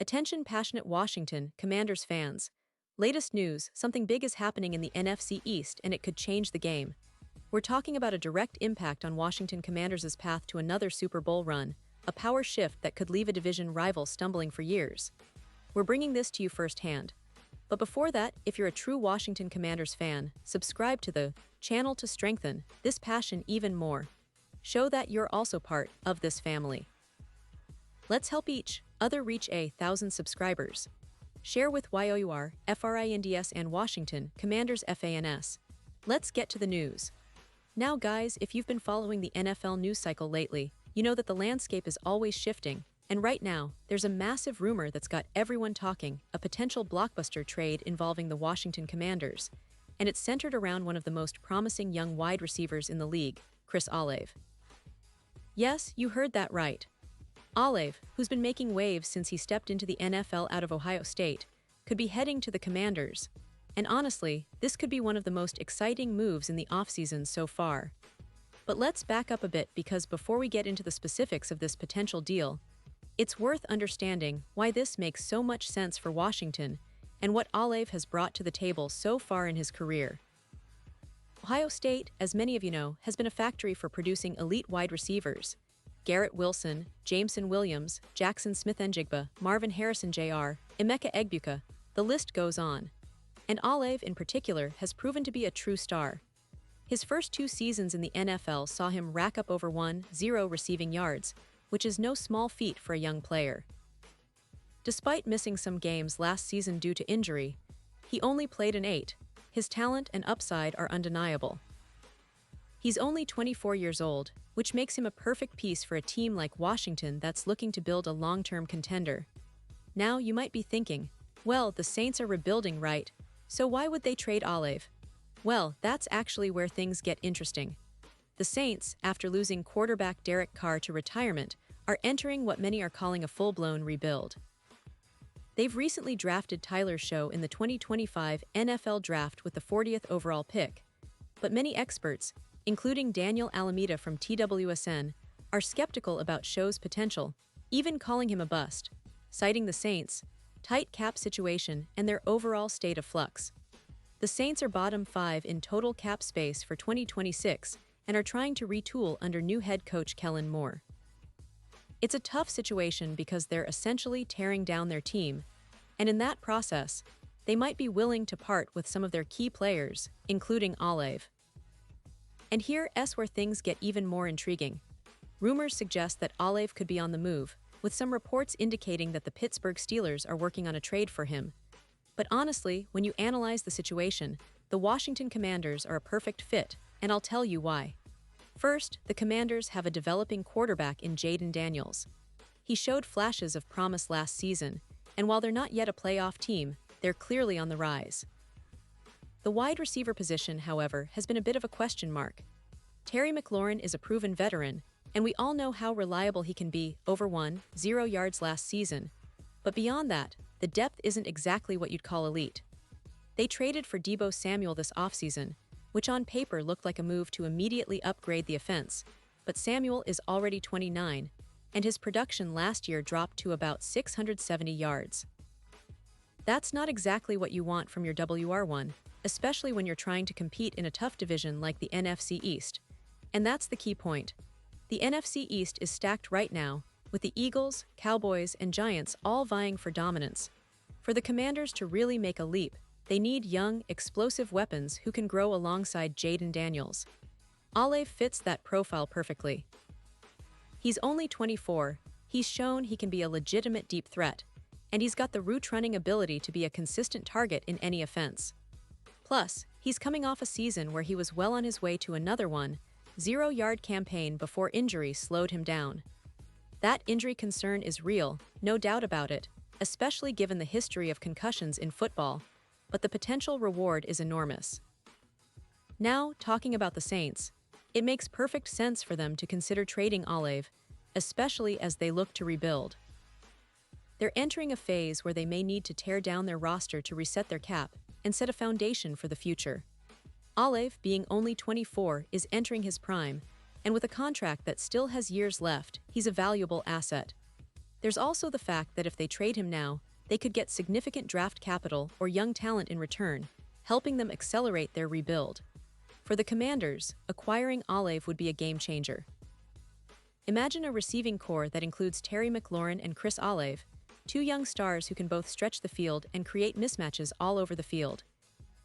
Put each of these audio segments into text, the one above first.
Attention passionate Washington Commanders fans. Latest news, something big is happening in the NFC East and it could change the game. We're talking about a direct impact on Washington Commanders' path to another Super Bowl run, a power shift that could leave a division rival stumbling for years. We're bringing this to you firsthand. But before that, if you're a true Washington Commanders fan, subscribe to the channel to strengthen this passion even more. Show that you're also part of this family. Let's help each other reach 1,000 subscribers. Share with YOUR, FRINDS and Washington Commanders FANS. Let's get to the news. Now guys, if you've been following the NFL news cycle lately, you know that the landscape is always shifting, and right now, there's a massive rumor that's got everyone talking, a potential blockbuster trade involving the Washington Commanders, and it's centered around one of the most promising young wide receivers in the league, Chris Olave. Yes, you heard that right. Olave, who's been making waves since he stepped into the NFL out of Ohio State, could be heading to the Commanders. And honestly, this could be one of the most exciting moves in the offseason so far. But let's back up a bit because before we get into the specifics of this potential deal, it's worth understanding why this makes so much sense for Washington and what Olave has brought to the table so far in his career. Ohio State, as many of you know, has been a factory for producing elite wide receivers. Garrett Wilson, Jameson Williams, Jackson Smith-Njigba, Marvin Harrison Jr., Emeka Egbuka, the list goes on. And Olave, in particular, has proven to be a true star. His first 2 seasons in the NFL saw him rack up over 1,000 receiving yards, which is no small feat for a young player. Despite missing some games last season due to injury, he only played in 8. His talent and upside are undeniable. He's only 24 years old, which makes him a perfect piece for a team like Washington that's looking to build a long-term contender. Now you might be thinking, well, the Saints are rebuilding, right? So why would they trade Olave? Well, that's actually where things get interesting. The Saints, after losing quarterback Derek Carr to retirement, are entering what many are calling a full-blown rebuild. They've recently drafted Tyler Show in the 2025 NFL Draft with the 40th overall pick, but many experts, including Daniel Alameda from TWSN, are skeptical about Show's potential, even calling him a bust, citing the Saints' tight cap situation and their overall state of flux. The Saints are bottom 5 in total cap space for 2026 and are trying to retool under new head coach Kellen Moore. It's a tough situation because they're essentially tearing down their team, and in that process, they might be willing to part with some of their key players, including Olave. And here's where things get even more intriguing. Rumors suggest that Olave could be on the move, with some reports indicating that the Pittsburgh Steelers are working on a trade for him. But honestly, when you analyze the situation, the Washington Commanders are a perfect fit, and I'll tell you why. First, the Commanders have a developing quarterback in Jayden Daniels. He showed flashes of promise last season, and while they're not yet a playoff team, they're clearly on the rise. The wide receiver position, however, has been a bit of a question mark. Terry McLaurin is a proven veteran, and we all know how reliable he can be, over 1,000 yards last season. But beyond that, the depth isn't exactly what you'd call elite. They traded for Deebo Samuel this offseason, which on paper looked like a move to immediately upgrade the offense, but Samuel is already 29, and his production last year dropped to about 670 yards. That's not exactly what you want from your WR1, especially when you're trying to compete in a tough division like the NFC East. And that's the key point. The NFC East is stacked right now, with the Eagles, Cowboys, and Giants all vying for dominance. For the Commanders to really make a leap, they need young, explosive weapons who can grow alongside Jayden Daniels. Olave fits that profile perfectly. He's only 24, he's shown he can be a legitimate deep threat, and he's got the route-running ability to be a consistent target in any offense. Plus, he's coming off a season where he was well on his way to another 1,000-yard campaign before injury slowed him down. That injury concern is real, no doubt about it, especially given the history of concussions in football, but the potential reward is enormous. Now, talking about the Saints, it makes perfect sense for them to consider trading Olave, especially as they look to rebuild. They're entering a phase where they may need to tear down their roster to reset their cap and set a foundation for the future. Olave, being only 24, is entering his prime, and with a contract that still has years left, he's a valuable asset. There's also the fact that if they trade him now, they could get significant draft capital or young talent in return, helping them accelerate their rebuild. For the Commanders, acquiring Olave would be a game changer. Imagine a receiving core that includes Terry McLaurin and Chris Olave, two young stars who can both stretch the field and create mismatches all over the field.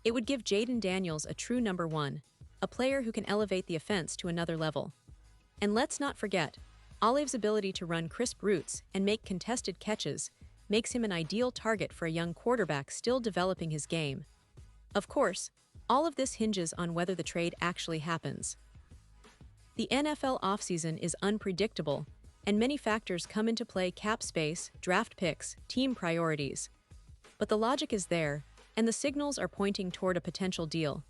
It would give Jaden Daniels a true number one, a player who can elevate the offense to another level. And let's not forget, Olave's ability to run crisp routes and make contested catches makes him an ideal target for a young quarterback still developing his game. Of course, all of this hinges on whether the trade actually happens. The NFL offseason is unpredictable, and many factors come into play: cap space, draft picks, team priorities. But the logic is there, and the signals are pointing toward a potential deal.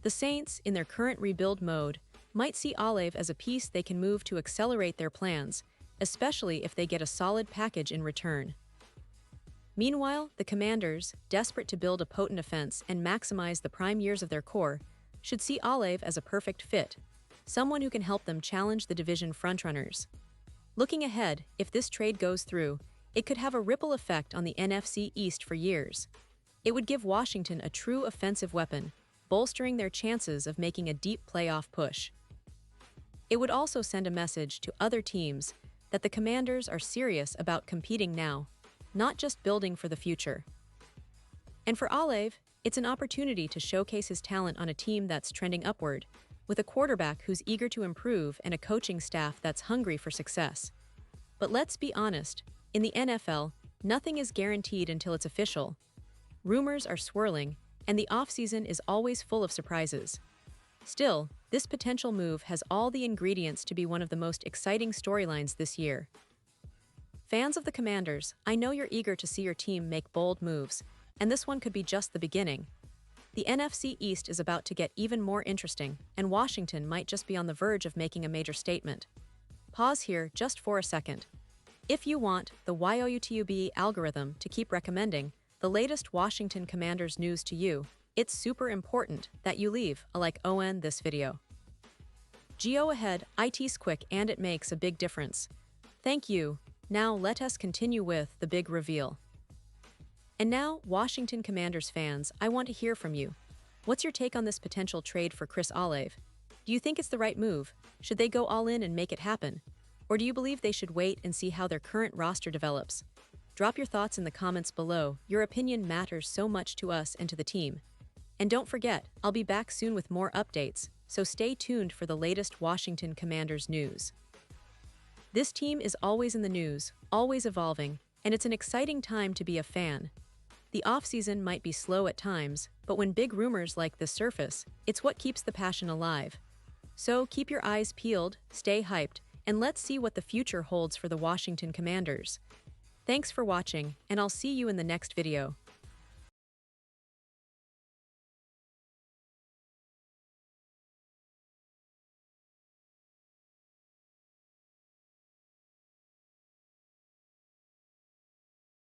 The Saints, in their current rebuild mode, might see Olave as a piece they can move to accelerate their plans, especially if they get a solid package in return. Meanwhile, the Commanders, desperate to build a potent offense and maximize the prime years of their core, should see Olave as a perfect fit, someone who can help them challenge the division frontrunners. Looking ahead, if this trade goes through, it could have a ripple effect on the NFC East for years. It would give Washington a true offensive weapon, bolstering their chances of making a deep playoff push. It would also send a message to other teams that the Commanders are serious about competing now, not just building for the future. And for Olave, it's an opportunity to showcase his talent on a team that's trending upward, with a quarterback who's eager to improve and a coaching staff that's hungry for success. But let's be honest, in the NFL, nothing is guaranteed until it's official. Rumors are swirling, and the offseason is always full of surprises. Still, this potential move has all the ingredients to be one of the most exciting storylines this year. Fans of the Commanders, I know you're eager to see your team make bold moves, and this one could be just the beginning. The NFC East is about to get even more interesting, and Washington might just be on the verge of making a major statement. Pause here just for a second. If you want the YouTube algorithm to keep recommending the latest Washington Commanders news to you, it's super important that you leave a like on this video. Go ahead, it's quick and it makes a big difference. Thank you. Now let us continue with the big reveal. And now, Washington Commanders fans, I want to hear from you. What's your take on this potential trade for Chris Olave? Do you think it's the right move? Should they go all in and make it happen? Or do you believe they should wait and see how their current roster develops? Drop your thoughts in the comments below. Your opinion matters so much to us and to the team. And don't forget, I'll be back soon with more updates, so stay tuned for the latest Washington Commanders news. This team is always in the news, always evolving, and it's an exciting time to be a fan. The offseason might be slow at times, but when big rumors like this surface, it's what keeps the passion alive. So keep your eyes peeled, stay hyped, and let's see what the future holds for the Washington Commanders. Thanks for watching, and I'll see you in the next video.